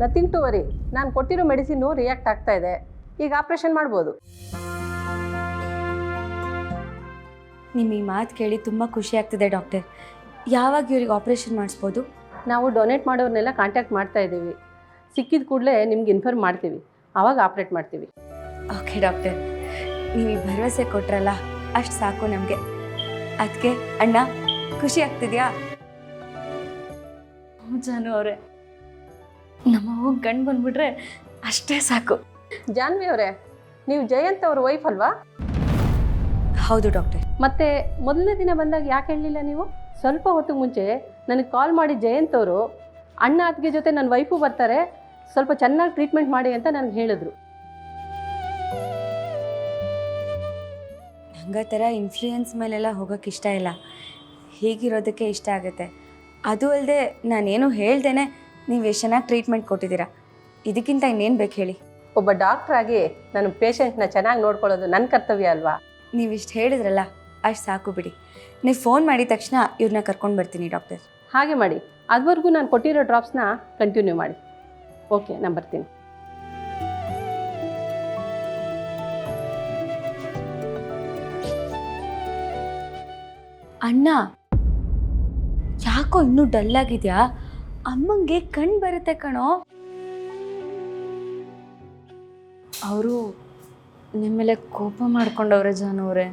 Nothing to worry. ನಾನು ಕೊಟ್ಟಿರೋ medicine react ಆಗ್ತಾ ಇದೆ. ಈಗ ಆಪ್ರೇಷನ್ ಮಾಡ್ಬೋದು. ನಿಮ್ಮ ಈ ಮಾತು ಕೇಳಿ ತುಂಬ ಖುಷಿ ಆಗ್ತಿದೆ ಡಾಕ್ಟರ್. ಯಾವಾಗ ಇವ್ರಿಗೆ ಆಪ್ರೇಷನ್ ಮಾಡಿಸ್ಬೋದು? ನಾವು ಡೊನೇಟ್ ಮಾಡೋರ್ನೆಲ್ಲ ಕಾಂಟ್ಯಾಕ್ಟ್ ಮಾಡ್ತಾ ಇದ್ದೀವಿ. ಸಿಕ್ಕಿದ ಕೂಡಲೇ ನಿಮ್ಗೆ ಇನ್ಫಾರ್ಮ್ ಮಾಡ್ತೀವಿ, ಆವಾಗ ಆಪ್ರೇಟ್ ಮಾಡ್ತೀವಿ. ಓಕೆ ಡಾಕ್ಟರ್, ನೀವು ಈ ಭರವಸೆ ಕೊಟ್ರಲ್ಲ ಅಷ್ಟು ಸಾಕು ನಮಗೆ. ಅದಕ್ಕೆ ಅಣ್ಣ ಖುಷಿ ಆಗ್ತಿದ್ಯಾ? ಜಾನು ಅವರೇ, ನಮ್ಮ ಗಂಡು ಬಂದ್ಬಿಟ್ರೆ ಅಷ್ಟೇ ಸಾಕು. ಜಾನ್ವಿ ಅವರೇ, ನೀವು ಜಯಂತ್ ಅವ್ರ ವೈಫ್ ಅಲ್ವಾ? ಹೌದು ಡಾಕ್ಟರ್. ಮತ್ತೆ ಮೊದಲನೇ ದಿನ ಬಂದಾಗ ಯಾಕೆ ಹೇಳಲಿಲ್ಲ ನೀವು? ಸ್ವಲ್ಪ ಹೊತ್ತಿಗೆ ಮುಂಚೆ ನನಗೆ ಕಾಲ್ ಮಾಡಿ ಜಯಂತ್ ಅವರು ಅಣ್ಣ ಅತ್ತಿಗೆ ಜೊತೆ ನನ್ನ ವೈಫು ಬರ್ತಾರೆ, ಸ್ವಲ್ಪ ಚೆನ್ನಾಗಿ ಟ್ರೀಟ್ಮೆಂಟ್ ಮಾಡಿ ಅಂತ ನನಗೆ ಹೇಳಿದ್ರು. ನಂಗೆ ಥರ ಇನ್ಫ್ಲೂಯೆನ್ಸ್ ಮೇಲೆಲ್ಲ ಹೋಗೋಕ್ಕೆ ಇಷ್ಟ ಇಲ್ಲ, ಹೀಗಿರೋದಕ್ಕೆ ಇಷ್ಟ ಆಗುತ್ತೆ. ಅದು ಅಲ್ಲದೆ ನಾನೇನು ಹೇಳ್ದೇನೆ ನೀವು ಎಷ್ಟು ಚೆನ್ನಾಗಿ ಟ್ರೀಟ್ಮೆಂಟ್ ಕೊಟ್ಟಿದ್ದೀರಾ, ಇದಕ್ಕಿಂತ ಇನ್ನೇನು ಬೇಕು ಹೇಳಿ? ಒಬ್ಬ ಡಾಕ್ಟ್ರಾಗಿ ನನ್ನ ಪೇಷಂಟ್ನ ಚೆನ್ನಾಗಿ ನೋಡ್ಕೊಳ್ಳೋದು ನನ್ನ ಕರ್ತವ್ಯ ಅಲ್ವಾ? ನೀವು ಇಷ್ಟು ಹೇಳಿದ್ರಲ್ಲ ಅಷ್ಟು ಸಾಕು ಬಿಡಿ. ನೀವು ಫೋನ್ ಮಾಡಿದ ತಕ್ಷಣ ಇವ್ರನ್ನ ಕರ್ಕೊಂಡು ಬರ್ತೀನಿ ಡಾಕ್ಟರ್. ಹಾಗೆ ಮಾಡಿ. ಅದುವರೆಗೂ ನಾನು ಕೊಟ್ಟಿರೋ ಡ್ರಾಪ್ಸ್ನ ಕಂಟಿನ್ಯೂ ಮಾಡಿ. ಓಕೆ, ನಾನು ಬರ್ತೀನಿ. ಅಣ್ಣ ಯಾಕೋ ಇನ್ನೂ ಡಲ್ ಆಗಿದ್ಯಾ? ಅಮ್ಮಂಗೆ ಕಣ್ಣು ಬರುತ್ತೆ ಕಣೋ. ಅವರು ನಿಮ್ಮ ಮೇಲೆ ಕೋಪ ಮಾಡ್ಕೊಂಡವ್ರೆ ಜಾನವ್ರೆ.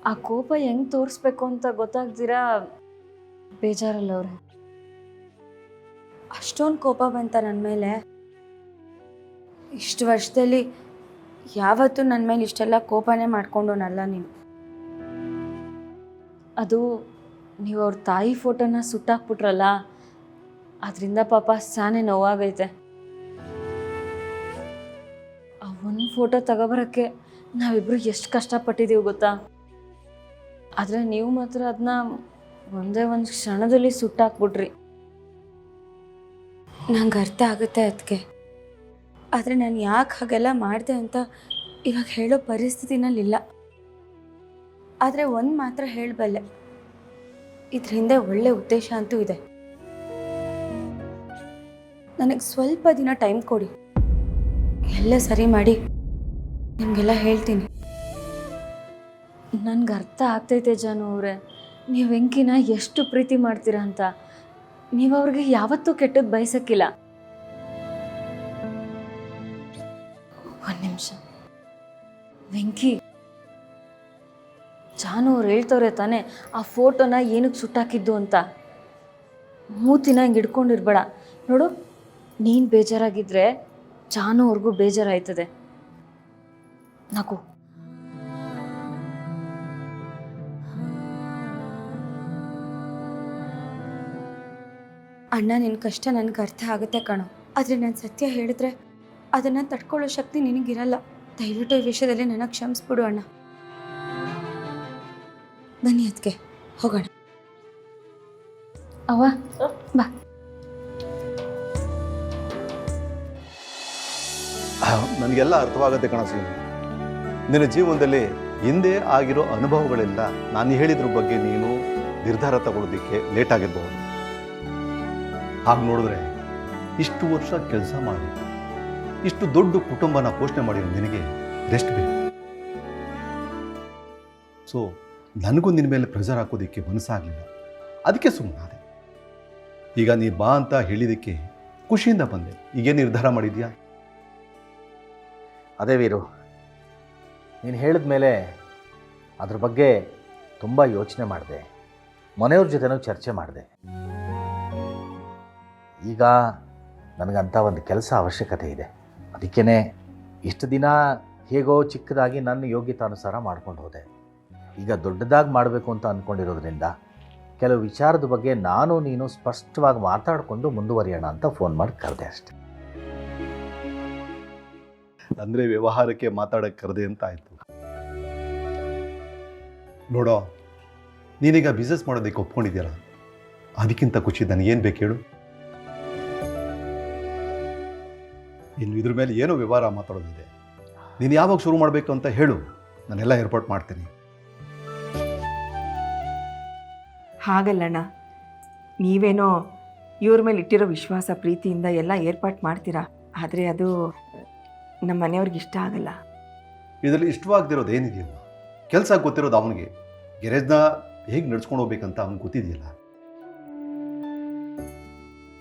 ಆ ಕೋಪ ಹೆಂಗೆ ತೋರಿಸ್ಬೇಕು ಅಂತ ಗೊತ್ತಾಗ್ದಿರಾ ಬೇಜಾರಲ್ಲವ್ರೆ. ಅಷ್ಟೊಂದು ಕೋಪ ಬಂತ ನನ್ನ ಮೇಲೆ. ಇಷ್ಟು ವರ್ಷದಲ್ಲಿ ಯಾವತ್ತೂ ನನ್ನ ಮೇಲೆ ಇಷ್ಟೆಲ್ಲ ಕೋಪನೇ ಮಾಡ್ಕೊಂಡೋನಲ್ಲ ನೀನು. ಅದು ನೀವು ಅವ್ರ ತಾಯಿ ಫೋಟೋನ ಸುಟ್ಟಾಕ್ಬಿಟ್ರಲ್ಲ, ಅದರಿಂದ ಪಾಪ ಸಾನೇ ನೋವಾಗೈತೆ. ಆ ಒಂದು ಫೋಟೋ ತಗೊಬರೋಕ್ಕೆ ನಾವಿಬ್ಬರು ಎಷ್ಟು ಕಷ್ಟಪಟ್ಟಿದ್ದೀವಿ ಗೊತ್ತಾ? ಆದರೆ ನೀವು ಮಾತ್ರ ಅದನ್ನ ಒಂದೇ ಒಂದು ಕ್ಷಣದಲ್ಲಿ ಸುಟ್ಟಾಕ್ಬಿಟ್ರಿ. ನಂಗೆ ಅರ್ಥ ಆಗುತ್ತೆ ಅದಕ್ಕೆ. ಆದರೆ ನಾನು ಯಾಕೆ ಹಾಗೆಲ್ಲ ಮಾಡಿದೆ ಅಂತ ಇವಾಗ ಹೇಳೋ ಪರಿಸ್ಥಿತಿನಲ್ಲಿಲ್ಲ. ಆದರೆ ಒಂದು ಮಾತ್ರ ಹೇಳಬಲ್ಲೆ, ಇದ್ರ ಹಿಂದೆ ಒಳ್ಳೆ ಉದ್ದೇಶ ಅಂತೂ ಇದೆ. ನನಗೆ ಸ್ವಲ್ಪ ದಿನ ಟೈಮ್ ಕೊಡಿ, ಎಲ್ಲ ಸರಿ ಮಾಡಿ ನಿಮಗೆಲ್ಲ ಹೇಳ್ತೀನಿ. ನನಗೆ ಅರ್ಥ ಆಗ್ತೈತೆ ಜಾನು ಅವರೇ, ನೀವು ವೆಂಕಿನ ಎಷ್ಟು ಪ್ರೀತಿ ಮಾಡ್ತೀರಾ ಅಂತ. ನೀವು ಅವ್ರಿಗೆ ಯಾವತ್ತೂ ಕೆಟ್ಟದ್ದು ಬಯಸಕ್ಕಿಲ್ಲ. ಒಂದು ನಿಮಿಷ, ವೆಂಕಿ, ಜಾನು ಅವ್ರು ಹೇಳ್ತವ್ರೆ ತಾನೇ ಆ ಫೋಟೋನ ಏನಕ್ಕೆ ಸುಟ್ಟಾಕಿದ್ದು ಅಂತ. ಮೂತಿನ ಹಿಂಗೆ ಹಿಡ್ಕೊಂಡಿರ್ಬೇಡ ನೋಡು. ನೀನು ಬೇಜಾರಾಗಿದ್ದರೆ ಜಾನು ಅವ್ರಿಗೂ ಬೇಜಾರಾಯ್ತದೆ. ನಗು. ಅಣ್ಣ, ನಿನ್ನ ಕಷ್ಟ ನನಗೆ ಅರ್ಥ ಆಗುತ್ತೆ ಕಣೋ. ಆದರೆ ನಾನು ಸತ್ಯ ಹೇಳಿದ್ರೆ ಅದನ್ನು ತಡ್ಕೊಳ್ಳೋ ಶಕ್ತಿ ನಿನಗಿರಲ್ಲ. ದಯವಿಟ್ಟು ಈ ವಿಷಯದಲ್ಲಿ ನನಗೆ ಕ್ಷಮಿಸ್ಬಿಡು ಅಣ್ಣ. ಬನ್ನಿ ಅದಕ್ಕೆ ಹೋಗೋಣ. ಅವ್ವ ಬಾ. ನನಗೆಲ್ಲ ಅರ್ಥವಾಗುತ್ತೆ ಕಣಸಿ. ನಿನ್ನ ಜೀವನದಲ್ಲಿ ಹಿಂದೆ ಆಗಿರೋ ಅನುಭವಗಳೆಲ್ಲ ನಾನು ಹೇಳಿದ್ರ ಬಗ್ಗೆ ನೀನು ನಿರ್ಧಾರ ತಗೊಳ್ಳೋದಕ್ಕೆ ಲೇಟ್ ಆಗಿರ್ಬೋದು. ಹಾಗೆ ನೋಡಿದ್ರೆ ಇಷ್ಟು ವರ್ಷ ಕೆಲಸ ಮಾಡಿ ಇಷ್ಟು ದೊಡ್ಡ ಕುಟುಂಬನ ಪೋಷಣೆ ಮಾಡಿರೋ ನಿನಗೆ ರೆಸ್ಟ್ ಬೇಕು. ಸೊ ನನಗೂ ನಿನ್ನ ಮೇಲೆ ಪ್ರೆಷರ್ ಹಾಕೋದಕ್ಕೆ ಮನಸ್ಸಾಗಲಿಲ್ಲ, ಅದಕ್ಕೆ ಸುಮ್ಮನಾದೆ. ಈಗ ನೀ ಬಾ ಅಂತ ಹೇಳಿದ್ದಕ್ಕೆ ಖುಷಿಯಿಂದ ಬಂದೆ. ಈಗೇನು ನಿರ್ಧಾರ ಮಾಡಿದ್ಯಾ? ಅದೇ ವೀರು, ನೀನು ಹೇಳಿದ ಮೇಲೆ ಅದ್ರ ಬಗ್ಗೆ ತುಂಬ ಯೋಚನೆ ಮಾಡಿದೆ, ಮನೆಯವ್ರ ಜೊತೆನೂ ಚರ್ಚೆ ಮಾಡಿದೆ. ಈಗ ನನಗಂಥ ಒಂದು ಕೆಲಸ ಅವಶ್ಯಕತೆ ಇದೆ. ಅದಕ್ಕೇ ಇಷ್ಟು ದಿನ ಹೇಗೋ ಚಿಕ್ಕದಾಗಿ ನನ್ನ ಯೋಗ್ಯತಾನುಸಾರ ಮಾಡ್ಕೊಂಡು ಹೋದೆ. ಈಗ ದೊಡ್ಡದಾಗಿ ಮಾಡಬೇಕು ಅಂತ ಅಂದ್ಕೊಂಡಿರೋದ್ರಿಂದ ಕೆಲವು ವಿಚಾರದ ಬಗ್ಗೆ ನಾನು ನೀನು ಸ್ಪಷ್ಟವಾಗಿ ಮಾತಾಡಿಕೊಂಡು ಮುಂದುವರಿಯೋಣ ಅಂತ ಫೋನ್ ಮಾಡಿ ಕರೆದೆ ಅಷ್ಟೆ. ಅಂದರೆ ವ್ಯವಹಾರಕ್ಕೆ ಮಾತಾಡೋಕ್ಕೆ ಕರೆದೆ ಅಂತ ಆಯಿತು. ನೋಡೋ, ನೀನೀಗ ಬಿಸ್ನೆಸ್ ಮಾಡೋದಕ್ಕೆ ಒಪ್ಕೊಂಡಿದ್ಯಲ್ಲ, ಅದಕ್ಕಿಂತ ಖುಷಿ ನನಗೇನು ಬೇಕು ಹೇಳು? ಇನ್ನು ಇದ್ರ ಮೇಲೆ ಏನೋ ವ್ಯವಹಾರ ಮಾತಾಡೋದಿದೆ. ನೀನು ಯಾವಾಗ ಶುರು ಮಾಡಬೇಕು ಅಂತ ಹೇಳು, ನಾನೆಲ್ಲ ಏರ್ಪಾಟ್ ಮಾಡ್ತೀನಿ. ಹಾಗಲ್ಲಣ್ಣ, ನೀವೇನೋ ಇವ್ರ ಮೇಲೆ ಇಟ್ಟಿರೋ ವಿಶ್ವಾಸ ಪ್ರೀತಿಯಿಂದ ಎಲ್ಲ ಏರ್ಪಾಟ್ ಮಾಡ್ತೀರಾ, ಆದರೆ ಅದು ನಮ್ಮ ಮನೆಯವ್ರಿಗೆ ಇಷ್ಟ ಆಗಲ್ಲ. ಇದರಲ್ಲಿ ಇಷ್ಟವಾಗದಿರೋದು ಏನಿದೆಯಮ್ಮ? ಕೆಲಸ ಗೊತ್ತಿರೋದು ಅವನಿಗೆ, ಗ್ಯಾರೇಜ್ನ ಹೇಗೆ ನಡ್ಸ್ಕೊಂಡು ಹೋಗ್ಬೇಕಂತ ಅವ್ನಿಗೆ ಗೊತ್ತಿದೆಯಲ್ಲ.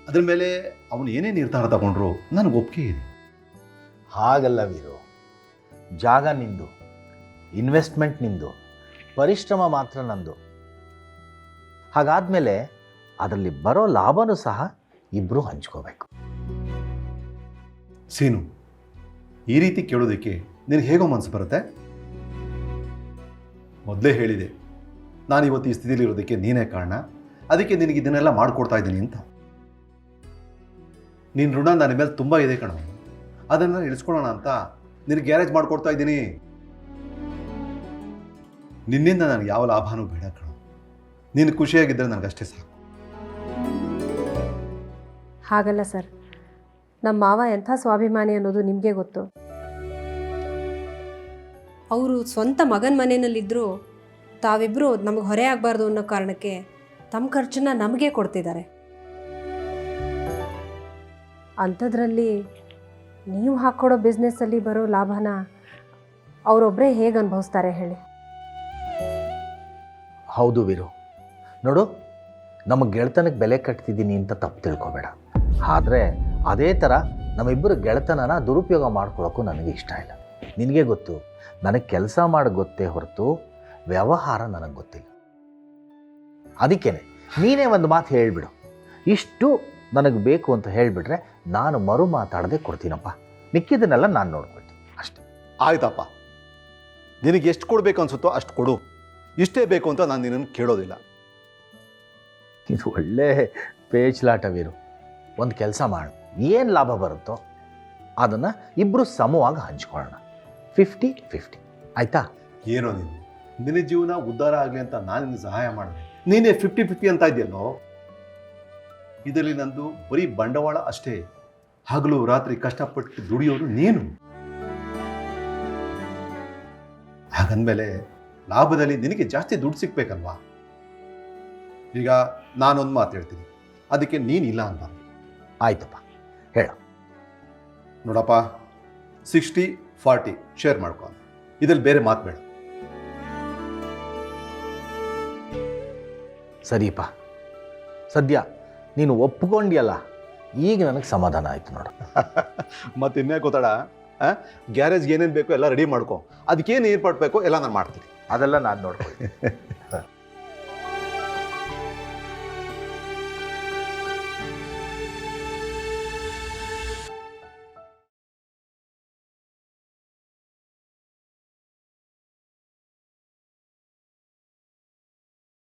ಅದ್ರ ಮೇಲೆ ಅವನು ಏನೇ ನಿರ್ಧಾರ ತಗೊಂಡ್ರು ನನಗೆ ಒಪ್ಪಿಗೆ ಇದೆ. ಹಾಗಲ್ಲ ವೀರು, ಜಾಗ ನಿಂದು, ಇನ್ವೆಸ್ಟ್ಮೆಂಟ್ ನಿಂದು, ಪರಿಶ್ರಮ ಮಾತ್ರ ನಂದು. ಹಾಗಾದ್ಮೇಲೆ ಅದರಲ್ಲಿ ಬರೋ ಲಾಭನೂ ಸಹ ಇಬ್ಬರು ಹಂಚ್ಕೋಬೇಕು. ಸೀನು, ಈ ರೀತಿ ಕೇಳೋದಕ್ಕೆ ನಿನಗೆ ಹೇಗೋ ಮನಸ್ಸು ಬರುತ್ತೆ? ಮೊದಲೇ ಹೇಳಿದೆ, ನಾನು ಇವತ್ತು ಈ ಸ್ಥಿತಿಲಿ ಇರೋದಕ್ಕೆ ನೀನೇ ಕಾರಣ, ಅದಕ್ಕೆ ನಿನಗೆ ಇದನ್ನೆಲ್ಲ ಮಾಡಿಕೊಡ್ತಾ ಇದ್ದೀನಿ ಅಂತ. ನಿನ್ನ ಋಣ ನನ್ನ ಮೇಲೆ ತುಂಬ ಇದೆ ಕಣ, ಅದನ್ನು ಇಳಿಸ್ಕೊಳ್ಳೋಣ ಅಂತ ನಿನಗೆ ಗ್ಯಾರೇಜ್ ಮಾಡಿಕೊಡ್ತಾ ಇದ್ದೀನಿ. ನಿನ್ನಿಂದ ನನಗೆ ಯಾವ ಲಾಭನೂ ಬೇಡ ಕಣ, ನೀನು ಖುಷಿಯಾಗಿದ್ದರೆ ನನಗಷ್ಟೇ ಸಾಕು. ಹಾಗಲ್ಲ ಸರ್, ನಮ್ಮ ಮಾವ ಎಂಥ ಸ್ವಾಭಿಮಾನಿ ಅನ್ನೋದು ನಿಮಗೆ ಗೊತ್ತು. ಅವರು ಸ್ವಂತ ಮಗನ ಮನೆಯಲ್ಲಿದ್ದರೂ ತಾವಿಬ್ಬರು ನಮಗೆ ಹೊರೆ ಆಗಬಾರ್ದು ಅನ್ನೋ ಕಾರಣಕ್ಕೆ ತಮ್ಮ ಖರ್ಚನ್ನ ನಮಗೆ ಕೊಡ್ತಿದ್ದಾರೆ. ಅಂಥದ್ರಲ್ಲಿ ನೀವು ಹಾಕ್ಕೊಡೋ ಬಿಸ್ನೆಸ್ಸಲ್ಲಿ ಬರೋ ಲಾಭನ ಅವರೊಬ್ಬರೇ ಹೇಗೆ ಅನುಭವಿಸ್ತಾರೆ ಹೇಳಿ? ಹೌದು ವೀರು, ನೋಡು, ನಮ್ಮ ಗೆಳೆತನಕ್ಕೆ ಬೆಲೆ ಕಟ್ತಿದ್ದೀನಿ ಅಂತ ತಪ್ಪು ತಿಳ್ಕೊಬೇಡ. ಆದರೆ ಅದೇ ಥರ ನಮ್ಮಿಬ್ಬರು ಗೆಳೆತನನ ದುರುಪಯೋಗ ಮಾಡ್ಕೊಳ್ಳೋಕ್ಕೂ ನನಗೆ ಇಷ್ಟ ಇಲ್ಲ. ನಿನಗೆ ಗೊತ್ತು, ನನಗೆ ಕೆಲಸ ಮಾಡಿ ಗೊತ್ತೇ ಹೊರತು ವ್ಯವಹಾರ ನನಗೆ ಗೊತ್ತಿಲ್ಲ. ಅದಕ್ಕೇನೆ ನೀನೇ ಒಂದು ಮಾತು ಹೇಳಿಬಿಡು, ಇಷ್ಟು ನನಗೆ ಬೇಕು ಅಂತ ಹೇಳಿಬಿಟ್ರೆ ನಾನು ಮರು ಮಾತಾಡದೆ ಕೊಡ್ತೀನಪ್ಪ, ಮಿಕ್ಕಿದ್ದನ್ನೆಲ್ಲ ನಾನು ನೋಡ್ಕೊಳ್ತೀನಿ ಅಷ್ಟೇ. ಆಯ್ತಪ್ಪ, ನಿನಗೆ ಎಷ್ಟು ಕೊಡಬೇಕು ಅನ್ಸುತ್ತೋ ಅಷ್ಟು ಕೊಡು, ಇಷ್ಟೇ ಬೇಕು ಅಂತ ನಾನು ನಿನ್ನನ್ನು ಕೇಳೋದಿಲ್ಲ. ಇದು ಒಳ್ಳೆ ಪೇಚ್ಲಾಟ ವೀರು. ಒಂದು ಕೆಲಸ ಮಾಡು, ಏನು ಲಾಭ ಬರುತ್ತೋ ಅದನ್ನು ಇಬ್ಬರು ಸಮವಾಗಿ ಹಂಚ್ಕೊಳ್ಳೋಣ, 50-50, ಆಯಿತಾ? ಏನೋ ನೀನು, ನಿನ್ನ ಜೀವನ ಉದ್ಧಾರ ಆಗಲಿ ಅಂತ ನಾನು ನಿನ್ನ ಸಹಾಯ ಮಾಡಿದೆ, ನೀನೇ 50-50 ಅಂತ ಇದೆಯಲ್ಲೋ. ಇದರಲ್ಲಿ ನಂದು ಬರೀ ಬಂಡವಾಳ ಅಷ್ಟೇ, ಹಗಲು ರಾತ್ರಿ ಕಷ್ಟಪಟ್ಟು ದುಡಿಯೋರು ನೀನು. ಹಾಗಂದಮೇಲೆ ಲಾಭದಲ್ಲಿ ನಿನಗೆ ಜಾಸ್ತಿ ದುಡ್ಡು ಸಿಗ್ಬೇಕಲ್ವಾ? ಈಗ ನಾನೊಂದು ಮಾತು ಹೇಳ್ತೀನಿ, ಅದಕ್ಕೆ ನೀನಿಲ್ಲ ಅನ್ಬಾರ್ದು. ಆಯ್ತಪ್ಪ, ಹೇಳ. ನೋಡಪ್ಪ, 60-40 ಶೇರ್ ಮಾಡ್ಕೊ, ಇದ್ರಲ್ಲಿ ಬೇರೆ ಮಾತು ಬೇಡ. ಸರಿಯಪ್ಪ, ಸದ್ಯ ನೀನು ಒಪ್ಕೊಂಡಿಯಲ್ಲ, ಈಗ ನನಗೆ ಸಮಾಧಾನ ಆಯಿತು ನೋಡು. ಮತ್ತೆ ಇನ್ನೇ ಗೊತ್ತಾಡ, ಗ್ಯಾರೇಜ್ಗೆ ಏನೇನು ಬೇಕೋ ಎಲ್ಲ ರೆಡಿ ಮಾಡ್ಕೊ, ಅದಕ್ಕೇನು ಏರ್ಪಾಡು ಬೇಕೋ ಎಲ್ಲ ನಾನು ಮಾಡ್ತೀನಿ. ಅದೆಲ್ಲ ನಾನು ನೋಡ್ಕೊಳ್ತೀನಿ.